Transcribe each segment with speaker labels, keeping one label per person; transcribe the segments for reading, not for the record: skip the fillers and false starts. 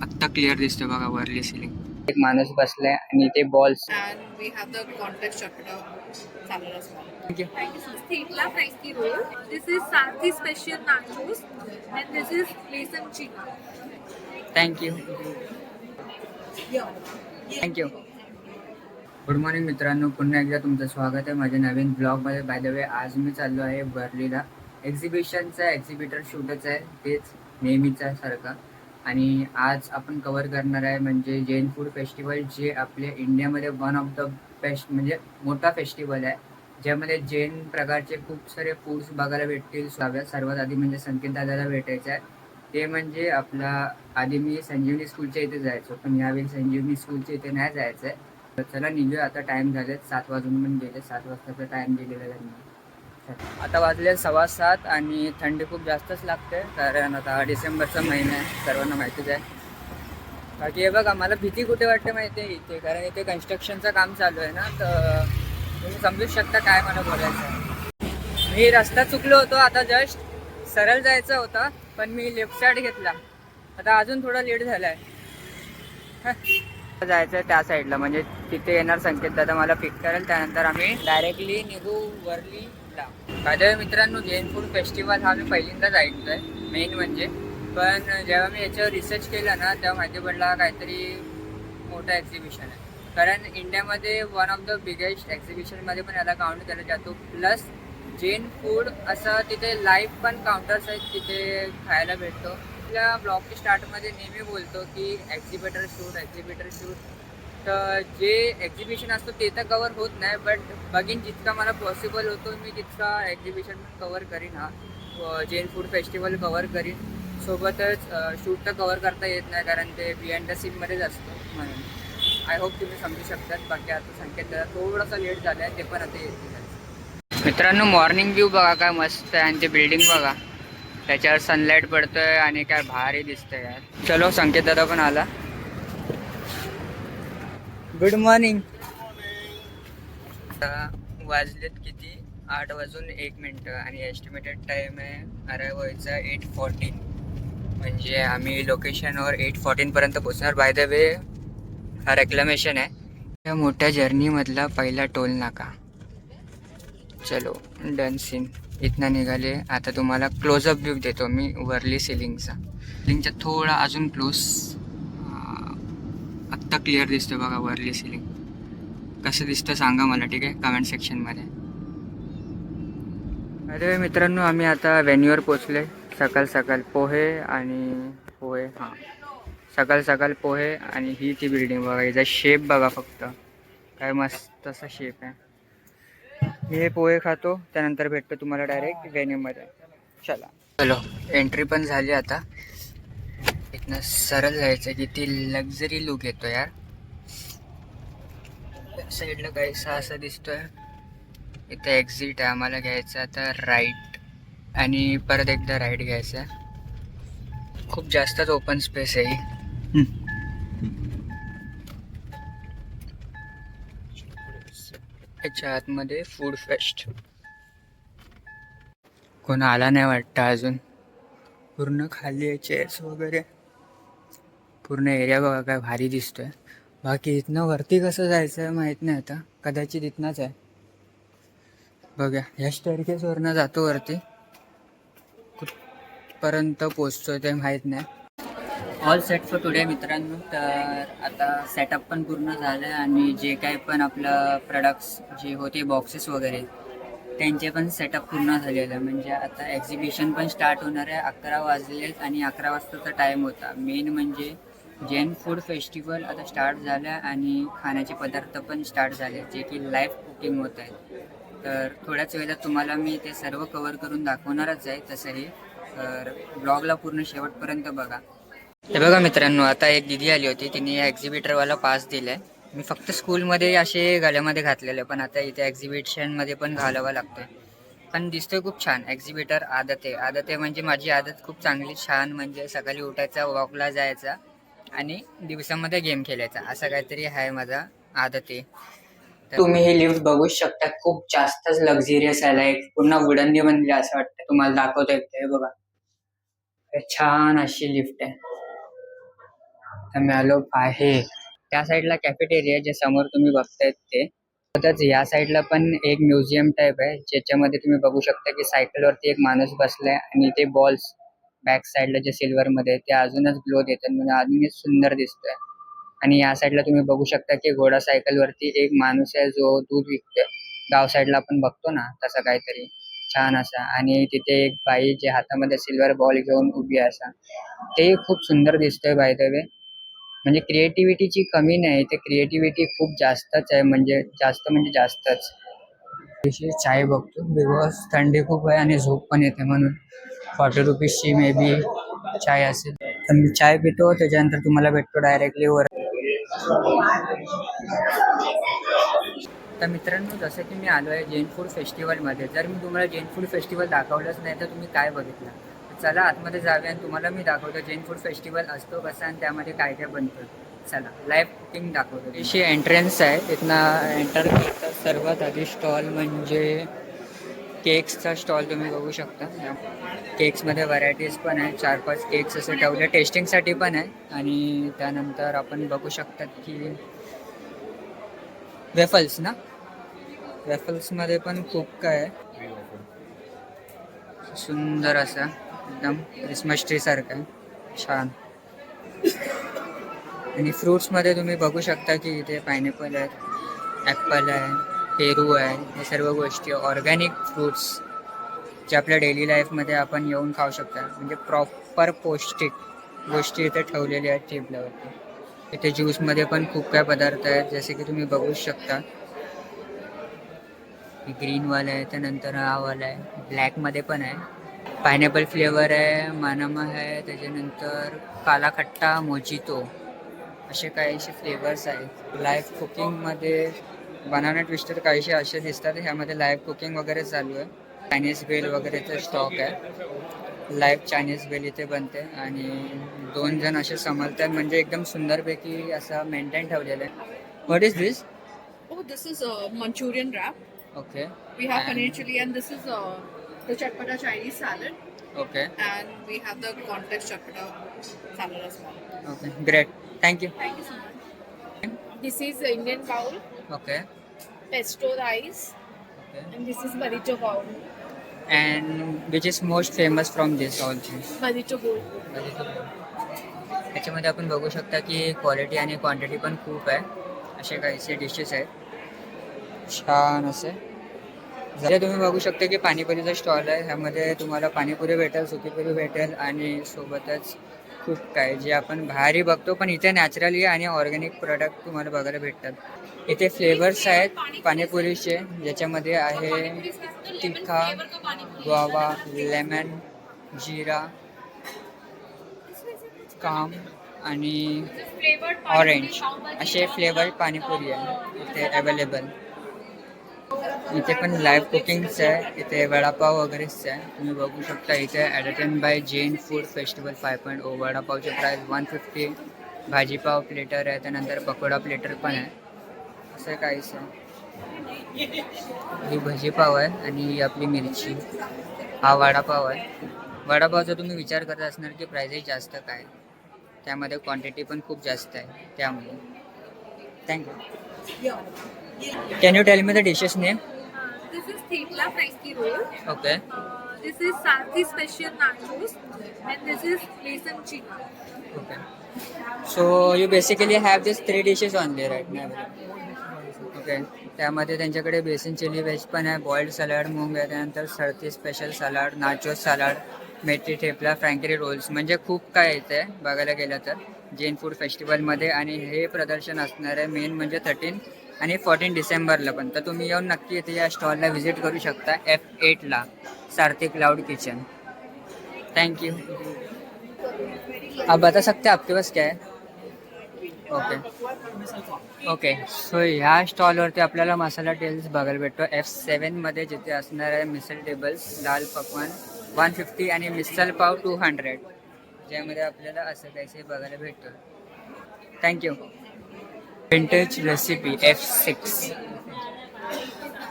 Speaker 1: आत्ता क्लिअर दिसतोय बघा वरली सिलिंग. एक माणूस बसलाय आणि ते balls.
Speaker 2: And we have the context chapter salad as well.
Speaker 1: Thank you.
Speaker 2: This is Thekla Feisty roll. This is Sarthi special nachos, and this is Mason chicken.
Speaker 1: Thank you. Thank you. Good morning मित्रांनो, पुन्हा एकदा तुमचं स्वागत आहे माझ्या नवीन ब्लॉगमध्ये. By the way आज मी चाललो आहे वर्लीला. एक्झिबिशनचा एक्झिबिटर शूटच आहे, तेच नेहमीचा सारखा. आणि आज आपण कवर करणार आहे म्हणजे जैन फूड फेस्टिवल, जे आपल्या इंडियामध्ये वन ऑफ द बेस्ट म्हणजे मोठा फेस्टिवल आहे, ज्यामध्ये जैन प्रकारचे खूप सारे फूड्स बघायला भेटतील. सर्वात आधी म्हणजे संकेत दादाला भेटायचं आहे. ते म्हणजे आपला आधी मी संजीवनी स्कूलच्या इथे जायचो, पण यावेळी संजीवनी स्कूलच्या इथे नाही जायचं आहे. तर चला निघूया, आता टाईम झाले 7 वाजून पण गेले. 7 वाजताचा टाईम दिलेला त्यांनी. आता वाजले 7:15 आणि थंडी खूप जास्तच लागते, कारण आता डिसेंबरचा महिना आहे, सर्वांना माहितीच आहे. बाकी हे बघा, मला भीती कुठे वाटते माहिती आहे इथे, कारण इथे कन्स्ट्रक्शनचं काम चालू आहे ना, तर तुम्ही समजूच शकता काय मला बोलायचं आहे. मी रस्ता चुकलो होतो, आता जस्ट सरळ जायचं होतं, पण मी लेफ्ट साईड घेतला. आता अजून थोडा लेट झाला आहे. जायचं त्या साईडला, म्हणजे तिथे येणार संकेत दादा मला पिक करेल, त्यानंतर आम्ही डायरेक्टली निघू वर्लीला. माझ्या मित्रांनो, जैन फूड फेस्टिवल हा मी पहिल्यांदाच ऐकतोय मेन म्हणजे. पण जेव्हा मी याच्यावर रिसर्च केला ना, तेव्हा माहिती पडला काहीतरी मोठा एक्झिबिशन आहे. कारण इंडियामध्ये वन ऑफ द बिगेस्ट एक्झिबिशनमध्ये पण याला काउंट केला जातो. प्लस जैन फूड असं तिथे लाईव्ह पण काउंटर्स आहेत, तिथे खायला भेटतो. आपल्या ब्लॉगच्या स्टार्टमध्ये नेहमी बोलतो की एक्झिबिटर शूट. तर जे एक्झिबिशन असतो ते तर कवर होत नाही, बट बघीन जितका मला पॉसिबल होतो मी तितका एक्झिबिशन कवर करीन. हा जैन फूड फेस्टिवल कवर करीन. सोबतच शूट तर कवर करता येत नाही, कारण ते बिहाइंड द सीनमध्येच असतो, म्हणून आय होप तुम्ही समजू शकतात. बाकी आता संकेत थोडासा लेट झाला आहे, ते पण आता येतील. मित्रांनो, मॉर्निंग व्ह्यू बघा काय मस्त आहे, आणि ते बिल्डिंग बघा, त्याच्यावर सनलाईट पडतोय आणि काय भारी दिसतंय यार. चलो, संकेत दादा पण आला. Good morning. वाजलेत किती, 8:01 आणि एस्टिमेटेड टाइम आहे अरायव्ह व्हायचा 8:14. म्हणजे आम्ही लोकेशनवर 8:14 पर्यंत पोहोचणार. बाय द वे हा रेक्लेमेशन आहे त्या मोठ्या जर्नीमधला पहिला टोल नाका. चलो डन सीन. इथनं निघाले. आता तुम्हाला क्लोजअप व्ह्यू देतो मी वर्ली सिलिंगचा थोडा अजून क्लोज. आत्ता क्लिअर दिसतो बघा वर्ली सिलिंग. कसं दिसतं सांगा मला, ठीक आहे, कमेंट सेक्शनमध्ये. अरे मित्रांनो, आम्ही आता व्हेन्यूवर पोचले. सकाळ सकाळ पोहे हां, सकाळ सकाळ पोहे आणि ही ती बिल्डिंग बघा, याचा शेप बघा फक्त, काय मस्त असा शेप आहे. हे पोहे खातो, त्यानंतर भेटतो तुम्हाला डायरेक्ट व्हेन्यूमध्ये. चलो एंट्री पण झाली. आता इथनं सरळ जायचं. किती लक्झरी लुक येतो यार. साईडला काहीसा असं दिसतोय. इथं एक्झिट आहे, आम्हाला घ्यायचं आता राईट, आणि परत एकदा राईट घ्यायचं. खूप जास्तच ओपन स्पेस आहे. याच्या आतमध्ये फूड फेस्ट. कोण आला नाही वाटतं अजून. पूर्ण खाली आहे, चेअर्स वगैरे. पूर्ण एरिया बघा काय भारी दिसतोय. बाकी इथनं वरती कसं जायचं माहीत नाही, आता कदाचित इथनंच आहे. बघा, ह्या स्टेअरकेसवरनं जातो वरती, कुठपर्यंत पोचतोय ते माहीत नाही. ऑल सेट फॉर टुडे मित्रांनो. तर आता सेटअप पण पूर्ण झालं आहे, आणि जे काही पण आपलं प्रोडक्ट्स जे होते बॉक्सेस वगैरे, त्यांचे पण सेटअप पूर्ण झालेलं आहे. म्हणजे आता एक्झिबिशन पण स्टार्ट होणार आहे. 11 वाजले आणि 11 वाजताचा टाईम होता. मेन म्हणजे जैन फूड फेस्टिवल आता स्टार्ट झालं आहे, आणि खाण्याचे पदार्थ पण स्टार्ट झाले, जे की लाईव्ह कुकिंग होत आहे. तर थोड्याच वेळात तुम्हाला मी ते सर्व कवर करून दाखवणारच आहे. तसंही तर ब्लॉगला पूर्ण शेवटपर्यंत बघा. हे बघा मित्रांनो, आता एक दिदी आली होती, तिने या एक्झिबिटरवाला पास दिलाय. मी फक्त स्कूलमध्ये असे गळ्यामध्ये घातलेले, पण आता इथे एक्झिबिशनमध्ये पण घालावा लागतोय. पण दिसतोय खूप छान. एक्झिबिटर आदत आहे म्हणजे माझी आदत खूप चांगली छान, म्हणजे सकाळी उठायचा, वॉकला जायचा आणि दिवसामध्ये गेम खेळायचा, असं काहीतरी आहे माझा आदत आहे. तुम्ही ही लिफ्ट बघू शकता, खूप जास्तच लक्झरियस आहे. एक पूर्ण वुडनने बनली असं वाटतं. तुम्हाला दाखवतो, हे बघा, छान अशी लिफ्ट आहे. तर मी आलो आहे त्या साईडला कॅफेटेरिया जे समोर तुम्ही बघतायत ते. तसंच या साईडला पण एक म्युझियम टाईप आहे ज्याच्यामध्ये तुम्ही बघू शकता की सायकलवरती एक माणूस बसलाय आणि ते बॉल्स बॅक साईडला जे सिल्वर मध्ये ते अजूनच ग्लो देतात म्हणजे अजूनच सुंदर दिसतोय. आणि या साईडला तुम्ही बघू शकता की घोडा सायकल वरती एक माणूस आहे जो दूध विकतोय. गाव साईडला आपण बघतो ना तसं काहीतरी छान असा. आणि तिथे एक बाई जे हातामध्ये सिल्वर बॉल घेऊन उभी आहे असा. ते खूप सुंदर दिसतोय बाय द वे. म्हणजे क्रिएटिव्हिटीची कमी नाही ते क्रिएटिव्हिटी खूप जास्तच आहे म्हणजे जास्तच. थोडीशी चाय बघतो बिकॉज थंडी खूप आहे आणि झोप पण येते म्हणून 40 रुपीजची मे बी चाय असेल. तर मी चाय पितो त्याच्यानंतर तुम्हाला भेटतो डायरेक्टली वर. तर मित्रांनो जसं की मी आलो आहे जैन फूड फेस्टिवलमध्ये. जर मी तुम्हाला जैन फूड फेस्टिवल दाखवलंच नाही तर तुम्ही काय बघितलं. चला आतमध्ये जाऊया आणि तुम्हाला मी दाखवतो जैन फूड फेस्टिवल असतो कसा आणि त्यामध्ये काय काय बनतं. चला लाईव्ह कुकिंग दाखवतो. अशी एंट्रन्स आहे तिथनं एंटर करता सर्वात आधी स्टॉल म्हणजे केक्सचा स्टॉल तुम्ही बघू शकता. केक्समध्ये व्हरायटीज पण आहे 4-5 केक्स असे ठेवले टेस्टिंगसाठी पण आहे. आणि त्यानंतर आपण बघू शकतात की वेफल्स ना वेफल्समध्ये पण खूप काय आहे सुंदर असं एकदम क्रिसमस ट्री सारखं छान. आणि फ्रूट्समध्ये तुम्ही बघू शकता की इथे पायनॅपल आहे ॲपल आहे पेरू आहे हे सर्व गोष्टी ऑर्गॅनिक फ्रूट्स जे आपल्या डेली लाईफमध्ये आपण येऊन खाऊ शकता म्हणजे प्रॉपर पौष्टिक गोष्टी इथे ठेवलेल्या आहेत टेबलावरती. इथे ज्यूसमध्ये पण खूप काय पदार्थ आहेत जसे की तुम्ही बघू शकता. ग्रीनवाला आहे त्यानंतर हा वाला आहे ब्लॅकमध्ये पण आहे पायनॅपल फ्लेवर आहे मानामा आहे त्याच्यानंतर काला खट्टा मोजितो असे काहीसे फ्लेवर्स आहेत. लाईव्ह कुकिंगमध्ये बनाना ट्विस्टर काहीसे असे दिसतात ह्यामध्ये लाईव्ह कुकिंग वगैरे चालू आहे. चायनीज बेल वगैरेचा स्टॉक आहे लाईव्ह चायनीज बेल इथे बनते आणि 2 जण असे समजतात म्हणजे एकदम सुंदरपैकी असं मेंटेन ठेवलेलं आहे. What is this?
Speaker 2: Oh, this is a Manchurian wrap.
Speaker 1: Okay
Speaker 2: We have paneer chili, and this is the chatpata Chinese salad,
Speaker 1: okay
Speaker 2: and we have the context chatpata salad as well.
Speaker 1: Okay great thank you.
Speaker 2: Thank you so much. This is the Indian bowl,
Speaker 1: okay
Speaker 2: pesto rice,
Speaker 1: okay
Speaker 2: and this is burrito bowl.
Speaker 1: And which is most famous from this also.
Speaker 2: Burrito bowl.
Speaker 1: याच्यामध्ये आपण बघू शकता की quality आणि quantity पण खूप आहे. असे काहीसे डिशेस आहेत छान असे. जर तुम्ही बघू शकता की पाणीपुरीचा स्टॉल आहे ह्यामध्ये तुम्हाला पाणीपुरी भेटेल सुकीपुरी भेटेल आणि सोबतच खूप काय जे आपण बाहेरही बघतो पण इथे नॅचरली आणि ऑर्गॅनिक प्रोडक्ट तुम्हाला बघायला भेटतात. इथे फ्लेवर्स आहेत पाणीपुरीचे ज्याच्यामध्ये आहे तिखा गुआवा लेमन जिरा काम आणि ऑरेंज असे फ्लेवर पाणीपुरी आहे इथे अवेलेबल. इथे पण लाईव्ह कुकिंगचं आहे इथे वडापाव वगैरेच आहे तुम्ही बघू शकता. इथे ॲडटेन बाय जैन फूड फेस्टिवल 5.0 वडापावचे प्राईस 150 भाजीपाव प्लेटर आहे त्यानंतर पकोडा प्लेटर पण आहे असं काहीच आहे. ही भाजीपाव आहे आणि ही आपली मिरची. हा वडापाव आहे. वडापावचा तुम्ही विचार करत असणार की प्राईसही जास्त काय त्यामध्ये क्वांटिटी पण खूप जास्त आहे त्यामुळे. Thank you. Can you tell me the dishes name?
Speaker 2: This is thepla Frankie roll.
Speaker 1: Okay
Speaker 2: This is Sarthi special nachos, and this is besan chili.
Speaker 1: Okay so you basically have this 3 dishes only right ना. Okay त्यामध्ये त्यांच्याकडे बेसन chilli veg पण आहे boiled salad मूंग आहे त्यानंतर सरती special salad nachos salad मेथी ठेपला Frankie Rolls म्हणजे खूप काय येतं आहे बघायला गेलं तर जैन फूड फेस्टिवलमध्ये. आणि हे प्रदर्शन असणार आहे मेन म्हणजे 13 आणि 14 डिसेंबरला पण. तर तुम्ही येऊन नक्की इथे या स्टॉलला व्हिजिट करू शकता F8ला सारथी क्लाउड किचन. थँक्यू. आप बता सकते आपके पास क्या है? ओके ओके सो ह्या स्टॉलवरती आपल्याला मसाला टेल्स बघायला भेटतो F7मध्ये जिथे असणार आहे मिसल टेबल्स दाल पकवान 150 आणि मिसल पाव 200 ज्यामध्ये आपल्याला असं काहीसे बघायला भेटतं. थँक्यू. विंटेज रेसिपी F6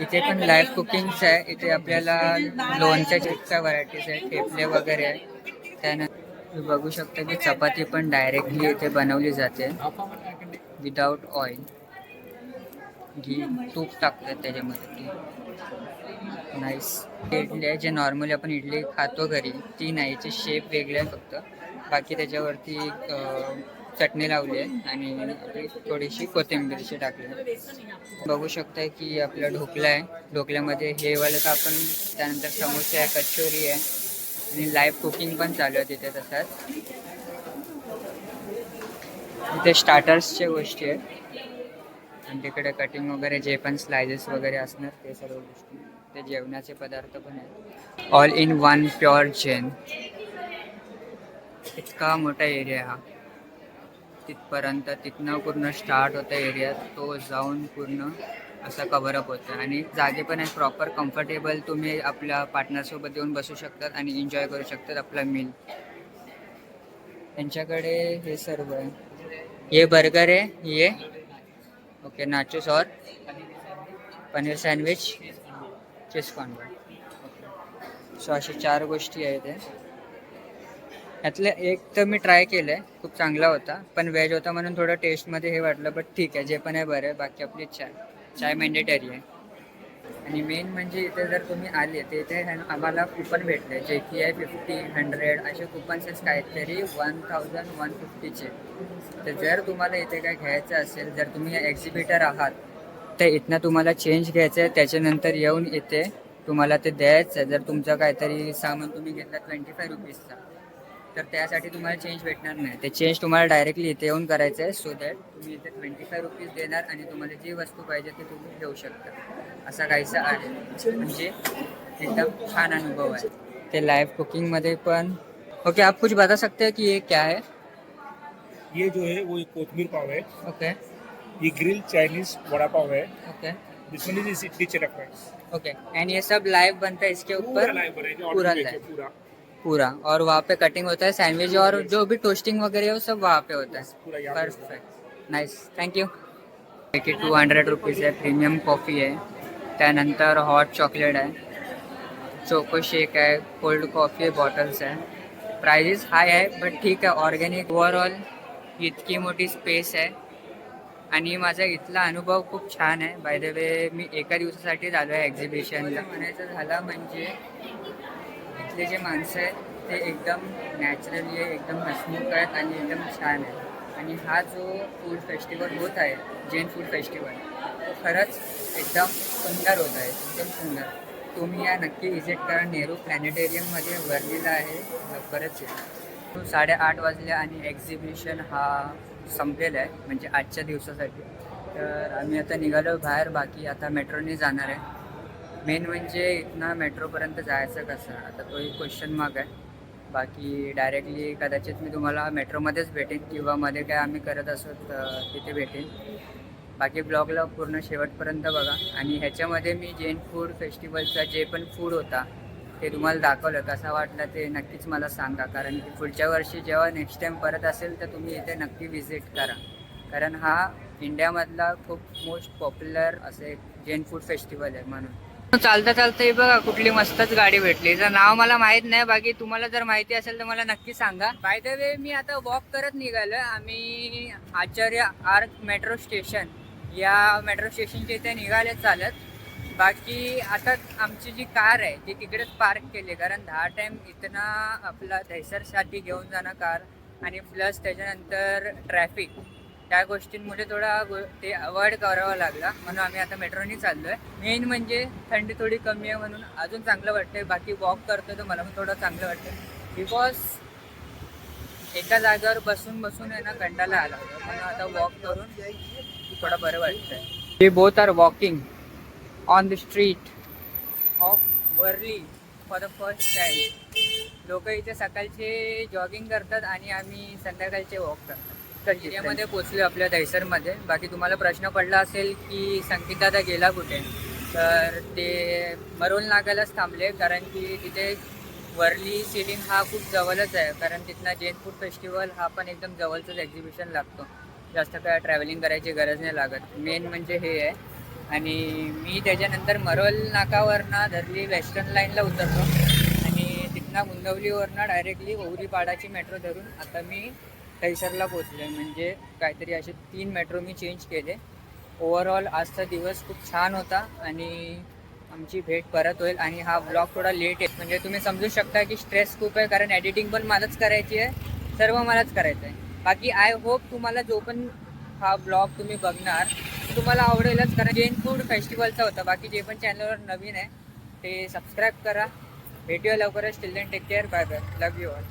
Speaker 1: इथे पण लाईव्ह कुकिंगचं आहे. इथे आपल्याला लोणच्याच्या इतक्या व्हरायटीज आहेत ठेपले वगैरे आहे त्यानंतर तुम्ही बघू शकता की चपाती पण डायरेक्टली इथे बनवली जाते विदाउट ऑइल. घी तूप टाकतात त्याच्यामध्ये. नाईस. इडली आहे जे नॉर्मली आपण इडली खातो घरी ती नाही, याचे शेप वेगळे आहे फक्त. बाकी त्याच्यावरती चटणी लावली आहे आणि थोडीशी कोथिंबीरची टाकली. बघू शकताय की आपला ढोकला आहे. ढोकल्यामध्ये हे वालं तर आपण, त्यानंतर समोसे आहे, कचोरी आहे आणि लाईव्ह कुकिंग पण चालू आहे तिथे. तसंच इथे स्टार्टर्सच्या गोष्टी आहेत आणि तिकडे कटिंग वगैरे जे पण स्लायसेस वगैरे असणार ते सर्व गोष्टी. ते जेवणाचे पदार्थ पण आहेत. All in one pure Jain. इतका मोठा एरिया हा. तिथपर्यंत तिथनं पूर्ण स्टार्ट होता एरिया, तो जाऊन पूर्ण असा कव्हरअप होतं आणि जागे पण आहेत प्रॉपर कम्फर्टेबल. तुम्ही आपल्या पार्टनरसोबत येऊन बसू शकतात आणि एन्जॉय करू शकतात आपला मील. त्यांच्याकडे हे सर्व आहे. ये बर्गर आहे, ये ओके, नाचोस और पनीर सँडविच, चीज कॉर्नर. सो अशा 4 गोष्टी आहेत. यातलं एक तर मी ट्राय केलं आहे, खूप चांगला होता, पण व्हेज होता म्हणून थोडं टेस्टमध्ये हे वाटलं. बट ठीक आहे, जे पण आहे बरं आहे. बाकी आपली चाय मॅन्डेटरी आहे. आणि मेन म्हणजे इथे जर तुम्ही आले तर इथे आम्हाला कुपन भेटले, जे की आहे 50, 100 असे कुपन्स काहीतरी 1150चे. तर जर तुम्हाला इथे काय घ्यायचं असेल, जर तुम्ही एक्झिबिटर आहात तर इथनं तुम्हाला चेंज घ्यायचं आहे. त्याच्यानंतर येऊन इथे तुम्हाला ते द्यायचं आहे. जर तुमचं काहीतरी सामान तुम्ही घेतला 25 रुपीजचा, तर त्यासाठी तुम्हाला चेंज भेटणार नाही. ते चेंज तुम्हाला डायरेक्टली इथे येऊन करायचं आहे. सो दॅट तुम्ही इथे 25 रुपीज देणार आणि तुम्हाला जी वस्तू पाहिजे ती तुम्ही घेऊ शकता. असा काहीसा आहे, म्हणजे एकदम छान अनुभव आहे. ते लाईव्ह कुकिंगमध्ये पण. ओके, आप कुछ बता सकते हैं कि ये क्या है?
Speaker 3: ये जो है वो एक कोथमीर पाव है.
Speaker 1: ओके
Speaker 3: ये ग्रिल चाइनीज वड़ा पाव है.
Speaker 1: ओके
Speaker 3: जिसमें इस इडली चटक फ्राइज
Speaker 1: ओके. एंड ये सब लाइव बनता है इसके
Speaker 3: पूरा
Speaker 1: ऊपर?
Speaker 3: लाइव बनेगा.
Speaker 1: पूरा
Speaker 3: ऑर्डर
Speaker 1: live.
Speaker 3: पूरा
Speaker 1: पूरा. और वहाँ पे कटिंग होता है सैंडविच और जो भी टोस्टिंग वगैरह है वो सब वहाँ पे होता है.
Speaker 3: पूरा यहाँ पे होता है.
Speaker 1: Perfect, nice, thank you. 200 रुपीज आहे. प्रीमियम कॉफी आहे, त्यानंतर हॉट चॉकलेट आहे, चोको शेक आहे, कोल्ड कॉफी बॉटल्स आहे. प्राइजेस हाय आहे बट ठीक आहे. ऑर्गॅनिक. ओव्हरऑल इतकी मोठी स्पेस आहे आणि माझा इथला अनुभव खूप छान आहे. बाय द वे मी एका दिवसासाठीच आलो आहे एक्झिबिशनला. म्हणायचं झालं म्हणजे इथले जे माणसं आहेत ते एकदम नॅचरली आहे, एकदम हसमुख आहेत आणि एकदम छान आहे. आणि हा जो फूड फेस्टिवल होत आहे, जैन फूड फेस्टिवल, तो खरंच एकदम सुंदर होत आहे, एकदम सुंदर. तुम्ही या नक्की व्हिजिट करा. नेहरू प्लॅनेटेरियममध्ये वरलीला आहे, लवकरच आहे. 8:30 वाजले आणि एक्झिबिशन हा संपलेला आहे, म्हणजे आजच्या दिवसासाठी. तर आम्ही आता निघालो बाहेर. बाकी आता मेट्रोने जाणार आहे. मेन म्हणजे इथनं मेट्रोपर्यंत जायचं कसं, आता तो एक क्वेश्चन मार्क आहे. बाकी डायरेक्टली कदाचित मी तुम्हाला मेट्रोमध्येच भेटेन किंवा मध्ये काय आम्ही करत असो तिथे भेटेन. बाकी ब्लॉगला पूर्ण शेवटपर्यंत बघा. आणि ह्याच्यामध्ये मी जैन फूड फेस्टिवलचा जे पण फूड होता ते तुम्हाला दाखवलं. कसा वाटला ते नक्कीच मला सांगा, कारण की पुढच्या वर्षी जेव्हा नेक्स्ट टाईम परत असेल तर तुम्ही इथे नक्की व्हिजिट करा, कारण हा इंडियामधला खूप मोस्ट पॉप्युलर असं एक जैन फूड फेस्टिवल आहे म्हणून. चालता चालता बघा कुठली मस्तच गाडी भेटली. याचं नाव मला माहीत नाही, बाकी तुम्हाला जर माहिती असेल तर मला नक्की सांगा. बाय द वे मी आता वॉक करत निघालो. आम्ही आचार्य आर्क मेट्रो स्टेशन या मेट्रो स्टेशनच्या इथे निघाले चालत. बाकी आता आमची जी कार आहे ती तिकडेच पार्क केली, कारण 10 टाईम इथनं आपला दहिसरसाठी घेऊन जाणं कार आणि प्लस त्याच्यानंतर ट्रॅफिक, त्या गोष्टींमुळे थोडा ते अवॉइड करावं लागला. म्हणून आम्ही आता मेट्रोनी चाललो आहे. मेन म्हणजे थंडी थोडी कमी आहे म्हणून अजून चांगलं वाटतंय. बाकी वॉक करतोय तर मला पण थोडं चांगलं वाटतं, बिकॉज एका जागेवर बसून बसून आहे ना कंटाळा आला होता. म्हणून आता वॉक करून थोडं बरं वाटतंय. We both are walking on the street of Worli for the first time. लोक इथे सकाळचे जॉगिंग करतात आणि आम्ही संध्याकाळचे वॉक करतात. तर एरियामध्ये पोचलो आपल्या दहिसरमध्ये. बाकी तुम्हाला प्रश्न पडला असेल की संकेत दादा गेला कुठे, तर ते मरोल नाक्यालाच थांबले, कारण की तिथे वर्ली सिटिंग हा खूप जवळच आहे. कारण तिथनं जैन फूड फेस्टिवल हा पण एकदम जवळचंच एक्झिबिशन लागतो. जास्त काय ट्रॅव्हलिंग करायची गरज नाही लागत. मेन म्हणजे हे आहे. आणि मी त्याच्यानंतर मरोल नाकावरनं धरली वेस्टर्न लाईनला उतरलो आणि इथनं गुंदवलीवरनं डायरेक्टली ओरीपाडाची मेट्रो धरून आता मी थैसरला पोचले. म्हणजे काहीतरी असे 3 मेट्रो मी चेंज केले. ओव्हरऑल आजचा दिवस खूप छान होता आणि आमची भेट परत होईल. आणि हा ब्लॉग थोडा लेट आहे, म्हणजे तुम्ही समजू शकता की स्ट्रेस खूप आहे, कारण एडिटिंग पण मलाच करायची आहे, सर्व मलाच करायचं आहे. बाकी आय होप तुम्हाला जो पण हा ब्लॉग तुम्ही बघणार तुम्हाला आवडेलच, कारण जैन फूड फेस्टिवलचा होता. बाकी जे पण चॅनलवर नवीन आहे ते सबस्क्राईब करा. भेटूया लवकरच. Till then take care. Bye bye. Love you all.